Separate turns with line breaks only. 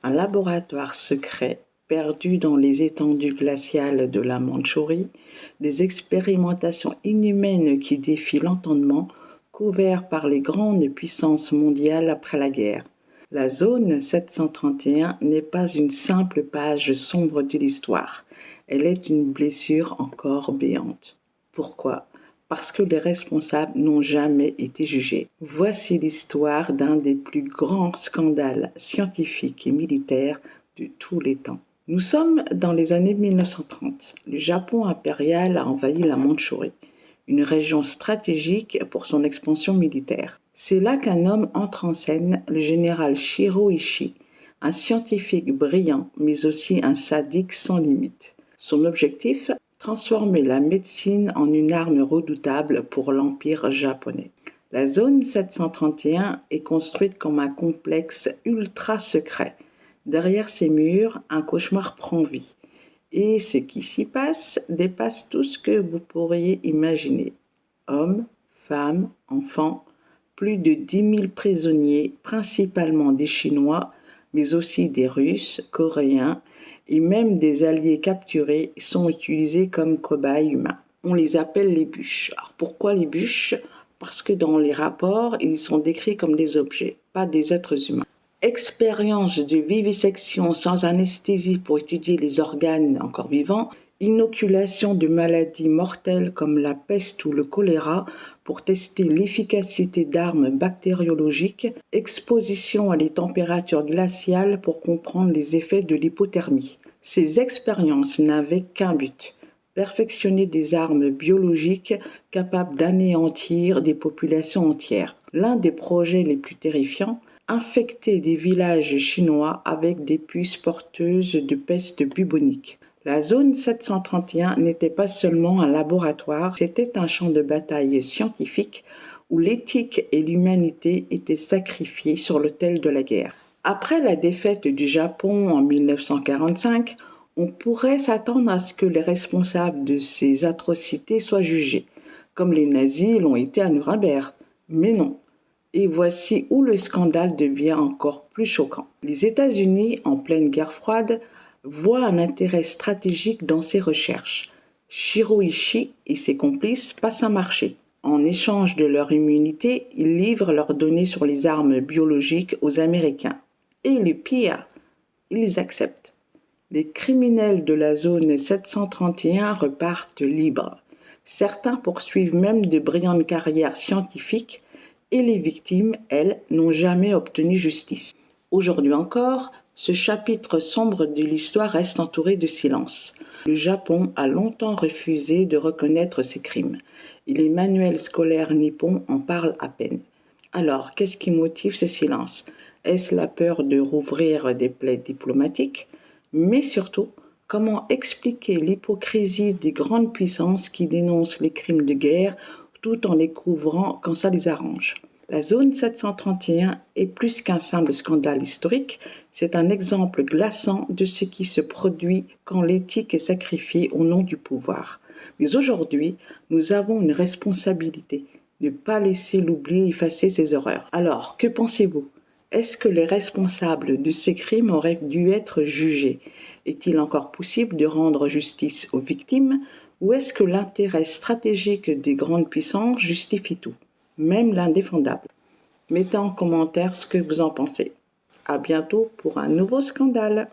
Un laboratoire secret perdu dans les étendues glaciales de la Mandchourie, des expérimentations inhumaines qui défient l'entendement, couverts par les grandes puissances mondiales après la guerre. La zone 731 n'est pas une simple page sombre de l'histoire, elle est une blessure encore béante. Pourquoi ? Parce que les responsables n'ont jamais été jugés. Voici l'histoire d'un des plus grands scandales scientifiques et militaires de tous les temps. Nous sommes dans les années 1930. Le Japon impérial a envahi la Mandchourie, une région stratégique pour son expansion militaire. C'est là qu'un homme entre en scène, le général Shiro Ishii, un scientifique brillant, mais aussi un sadique sans limite. Son objectif ? Transformer la médecine en une arme redoutable pour l'Empire japonais. La zone 731 est construite comme un complexe ultra secret. Derrière ces murs, un cauchemar prend vie. Et ce qui s'y passe dépasse tout ce que vous pourriez imaginer. Hommes, femmes, enfants, plus de 10 000 prisonniers, principalement des Chinois, mais aussi des Russes, Coréens, et même des alliés capturés sont utilisés comme cobayes humains. On les appelle les bûches. Alors pourquoi les bûches ? Parce que dans les rapports, ils sont décrits comme des objets, pas des êtres humains. Expérience de vivisection sans anesthésie pour étudier les organes encore vivants, inoculation de maladies mortelles comme la peste ou le choléra pour tester l'efficacité d'armes bactériologiques, exposition à des températures glaciales pour comprendre les effets de l'hypothermie. Ces expériences n'avaient qu'un but, perfectionner des armes biologiques capables d'anéantir des populations entières. L'un des projets les plus terrifiants, infecter des villages chinois avec des puces porteuses de peste bubonique. La zone 731 n'était pas seulement un laboratoire, c'était un champ de bataille scientifique où l'éthique et l'humanité étaient sacrifiées sur l'autel de la guerre. Après la défaite du Japon en 1945, on pourrait s'attendre à ce que les responsables de ces atrocités soient jugés, comme les nazis l'ont été à Nuremberg. Mais non. Et voici où le scandale devient encore plus choquant. Les États-Unis, en pleine guerre froide, voient un intérêt stratégique dans ces recherches. Shiro Ishii et ses complices passent un marché. En échange de leur immunité, ils livrent leurs données sur les armes biologiques aux Américains. Et le pire, ils acceptent. Les criminels de la zone 731 repartent libres. Certains poursuivent même de brillantes carrières scientifiques et les victimes, elles, n'ont jamais obtenu justice. Aujourd'hui encore, ce chapitre sombre de l'histoire reste entouré de silence. Le Japon a longtemps refusé de reconnaître ces crimes, et les manuels scolaires nippons en parlent à peine. Alors, qu'est-ce qui motive ce silence ? Est-ce la peur de rouvrir des plaies diplomatiques ? Mais surtout, comment expliquer l'hypocrisie des grandes puissances qui dénoncent les crimes de guerre tout en les couvrant quand ça les arrange. La zone 731 est plus qu'un simple scandale historique, c'est un exemple glaçant de ce qui se produit quand l'éthique est sacrifiée au nom du pouvoir. Mais aujourd'hui, nous avons une responsabilité, ne pas laisser l'oubli effacer ces horreurs. Alors, que pensez-vous ? Est-ce que les responsables de ces crimes auraient dû être jugés ? Est-il encore possible de rendre justice aux victimes ? Ou est-ce que l'intérêt stratégique des grandes puissances justifie tout, même l'indéfendable ? Mettez en commentaire ce que vous en pensez. À bientôt pour un nouveau scandale.